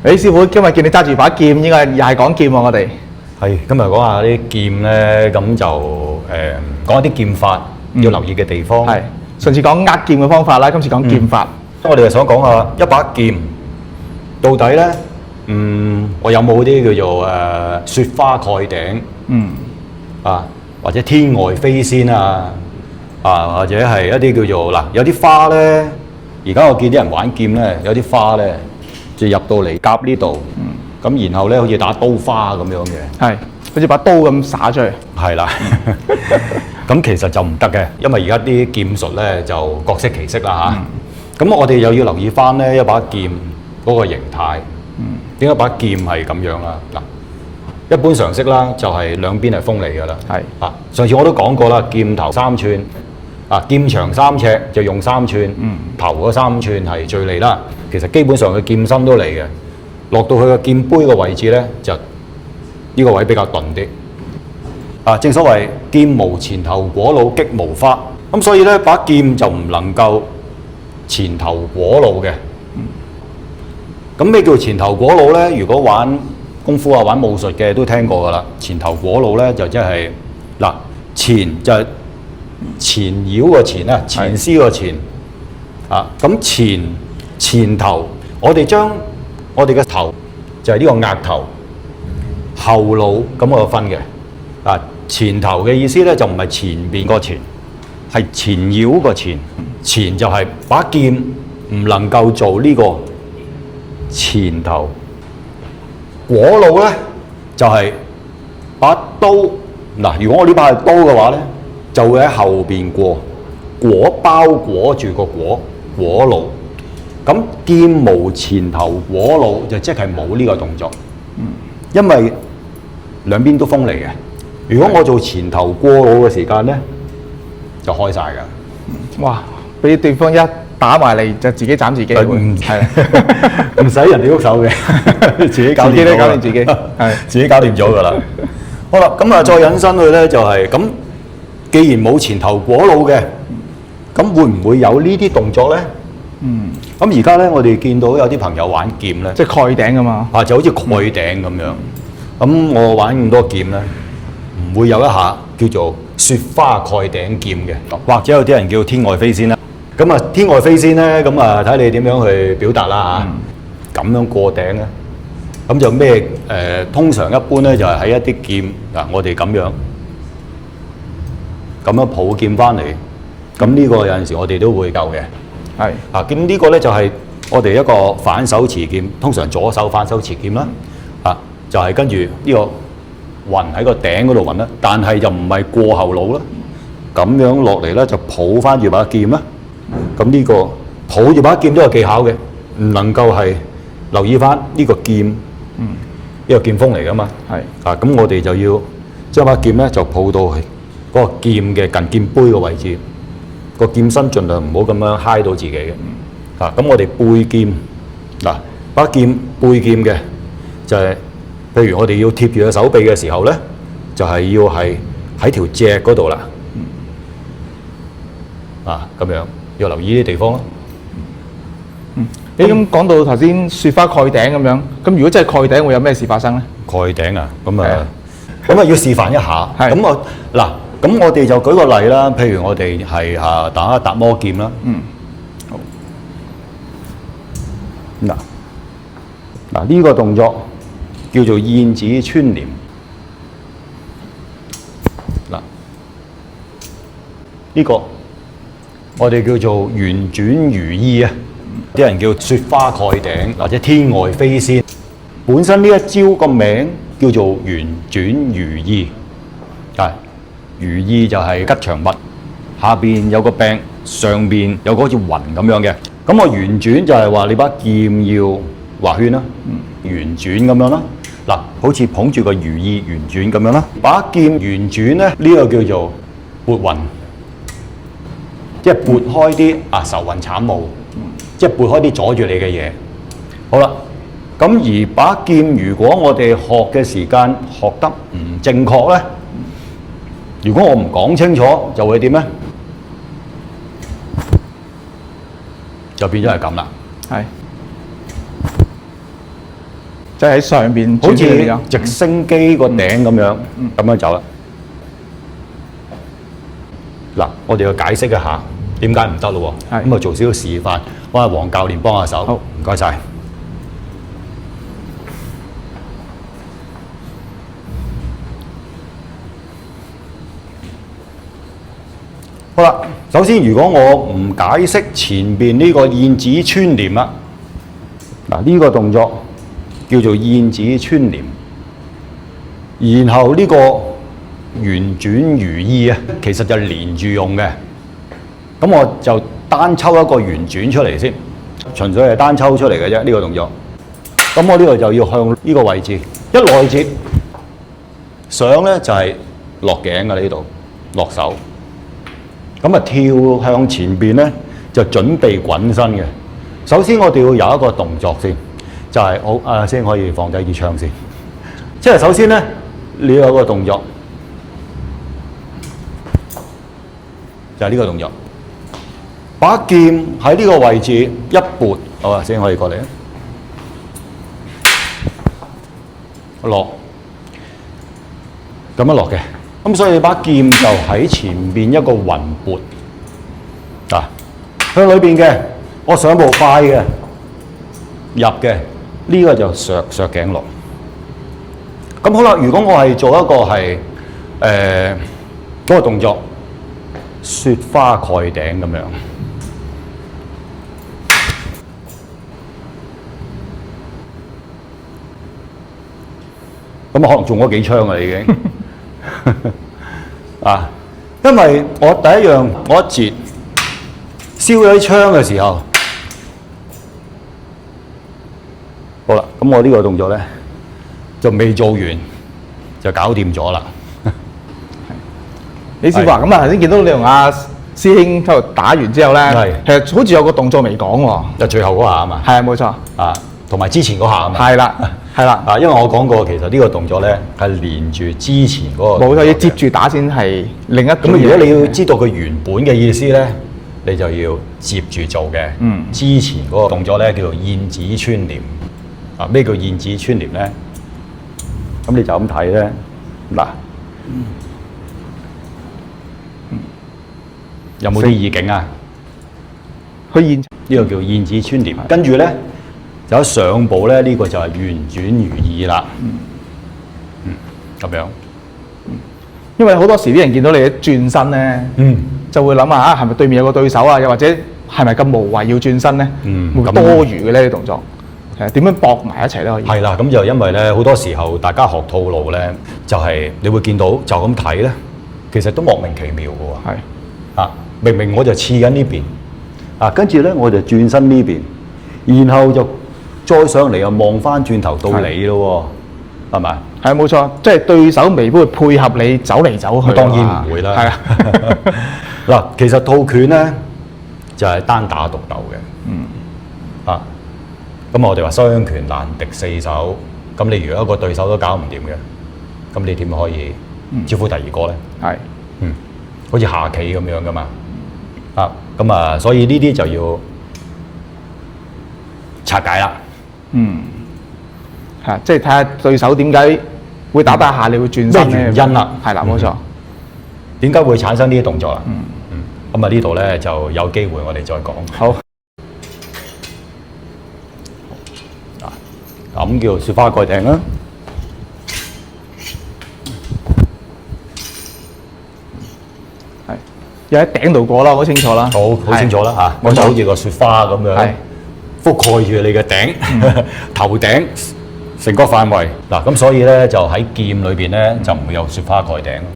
師傅，今日見你揸住把劍，應該又係講劍喎，我哋。係，今日講下啲劍咧，咁就講一啲劍法要留意嘅地方。係，上次講握劍嘅方法啦，今次講劍法。我哋就想講下一把劍到底咧，我有冇啲叫做雪花蓋頂，或者天外飛仙啊，或者係一啲叫做嗱，有啲花咧，而家我見啲人玩劍咧，有啲花咧就入到嚟夾呢度，咁然後咧好似打刀花咁樣嘅，係，好似把刀咁灑出去。係啦，咁其實就唔得嘅，因為而家啲劍術咧就各色其色啦嚇。咁我哋又要留意翻咧一把劍嗰個形態，點解把劍係咁樣啦？嗱，一般常識啦，就係兩邊係鋒利㗎啦。係啊，上次我都講過啦，劍頭3寸，劍長3尺就用3寸，頭嗰3寸係最利啦。其實基本上佢劍身都嚟嘅，落到去個劍杯嘅位置咧，就呢個位比較鈍啲。正所謂劍無前頭果腦，擊無花。咁所以咧把劍就唔能夠前頭果腦嘅。咁咩叫前頭果腦咧？如果玩功夫啊、玩武術嘅都聽過㗎啦。前頭果腦咧就即係嗱，前就係纏繞個纏啊，纏絲個纏咁前頭，我哋將我哋嘅頭就係呢個額頭，後腦咁我分嘅。前頭嘅意思咧就唔係前邊個前，係纏繞個纏。纏就係把劍唔能夠做呢個前頭。果腦咧就係把刀嗱，如果我呢把係刀嘅話咧，就會喺後邊過，果包裹住個果腦。咁劍無前頭果腦就即係冇呢個動作，因為兩邊都鋒利嘅。如果我做前頭過腦嘅時間咧，就開晒㗎。哇！俾對方一打埋嚟就自己斬自己。係，唔使人哋喐手嘅，自己搞掂。自己都搞掂自己，係自己搞掂咗㗎啦。好啦，咁再引申去咧就係咁。既然冇前頭果腦嘅，咁會唔會有呢啲動作咧？咁而家咧，我哋見到有啲朋友玩劍咧，即係蓋頂㗎嘛。就好似蓋頂咁樣。咁我玩咁多劍咧，唔會有一下叫做雪花蓋頂劍嘅，或者有啲人叫天外飛仙啦。咁啊，天外飛仙咧，咁啊睇你點樣去表達啦嚇。咁樣過頂咧，咁就咩？通常一般咧就係喺一啲劍我哋咁樣抱劍翻嚟。咁呢個有陣時我哋都會夠嘅。係咁呢個咧就係我哋一個反手持劍，通常左手反手持劍啦。就係跟住呢個暈喺個頂嗰度暈啦，但係就唔係過後腦啦。咁樣落嚟咧就抱翻住把劍啦。咁呢個抱住把劍都有技巧嘅，唔能夠係留意翻呢個劍，呢個劍鋒嚟噶嘛。咁我哋就要將把劍咧就抱到去嗰個劍嘅近劍杯嘅位置，個劍身盡量唔好咁樣揩到自己嘅。咁我哋背劍把劍背劍嘅就係、譬如我哋要貼住個手臂嘅時候咧，就係要係喺條脊嗰度啦。咁樣要留意呢啲地方咯。你咁講到頭先雪花蓋頂咁樣，咁如果真係蓋頂會有咩事發生咧？蓋頂咁要示範一下。咁我哋就舉個例啦。譬如我哋係打達摩劍啦。好。呢個動作叫做燕子穿簾。呢個我哋叫做圓轉如意啊，啲人叫雪花蓋頂或者天外飛仙。本身呢一招個名叫做圓轉如意，如意就係吉祥物，下邊有個柄，上邊有個好似雲咁樣嘅。咁個圓轉就係話你把劍要畫圈啦，圓轉咁樣啦。好似捧住個如意圓轉咁樣啦。把劍圓轉咧，呢個叫做撥雲。即係撥開啲愁雲慘霧，即係撥開啲阻住你嘅嘢。好啦，咁而把劍如果我哋學嘅時間學得唔正確咧，如果我唔講清楚，就會點咧？就變咗係咁啦。即係喺上邊好轉轉咁似直升機個頂咁樣，咁樣走啦。嗱，我哋要解釋一下點解唔得咯喎。係咁啊，做少少示範，我係黃教練幫下手。好，唔該晒。好啦，首先如果我唔解釋前邊呢個燕子穿簾啦，嗱呢個動作叫做燕子穿簾，然後呢個圓轉如意啊，其實就連住用嘅。咁我就單抽一個圓轉出嚟先，純粹係單抽出嚟嘅啫呢個動作。咁我呢度就要向呢個位置一內接，上咧就係落頸嘅呢度，落手。咁啊跳向前邊咧就準備滾身嘅。首先我哋要有一個動作先，就係好先可以放低支槍先。即係首先咧你要有個動作，就係呢個動作。把劍喺呢個位置一撥，好啊，先可以過嚟啊，落，咁樣落嘅。咁所以把劍就喺前邊一個雲撥，向裏邊嘅，我上步快嘅，入嘅，呢個就削頸落。咁好啦，如果我係做一個係嗰個動作，雪花蓋頂咁樣。咁可能中咗幾槍啦已經因為我第一樣我一截燒咗啲槍嘅時候，好啦，咁我呢個動作咧就未做完就搞掂咗啦。李師傅啊，咁啊頭先見到你同阿師兄喺度打完之後咧，其實好似有個動作未講喎。就最後嗰下啊嘛。係啊，冇錯。同埋之前嗰下啊嘛。係啦，係啦。因為我講過，其實呢個動作咧係連住之前嗰個。冇錯，要接住打先係另一種。咁如果你要知道佢原本嘅意思咧，你就要接住做嘅。之前嗰個動作咧叫做燕子穿簾。咩叫燕子穿簾咧？咁你就咁睇咧，嗱，有冇啲意境啊？去現呢個叫燕子穿簾，跟住咧就喺上部咧，呢個就係圓轉如意啦。咁樣。因為好多時啲人見到你一轉身咧，就會諗下係咪對面有個對手啊？又或者係咪咁無謂要轉身咧？會唔會多餘嘅呢啲動作？點樣搏埋一齊咧？可以係啦，咁就因為咧好多時候大家學套路咧，就係你會見到就咁睇咧，其實都莫名其妙嘅喎。係明明我就刺緊呢邊，跟住咧我就轉身呢邊，然後就再上嚟又望翻轉頭到你咯喎，係咪？係冇錯，即係對手未必會配合你走嚟走去。當然唔會啦。係啊，嗱，其實套拳咧就係單打獨鬥嘅。咁我哋話雙拳難敵四手，咁你如果一個對手都搞唔掂嘅，咁你點可以招呼第二個咧？係，好似下棋咁樣噶嘛。咁啊，所以呢啲就要拆解啦。即係睇下對手點解會打下，你會轉身咩原因啦？係啦，冇錯。點解會產生呢啲動作啦？咁啊呢度咧就有機會我哋再講。好。咁叫雪花蓋頂啦。係，又喺頂度過啦，好清楚啦。好清楚啦嚇，就好似個雪花咁樣覆蓋住你嘅頂、頭頂成個範圍。嗱，咁所以咧就喺劍裏邊咧就唔會有雪花蓋頂。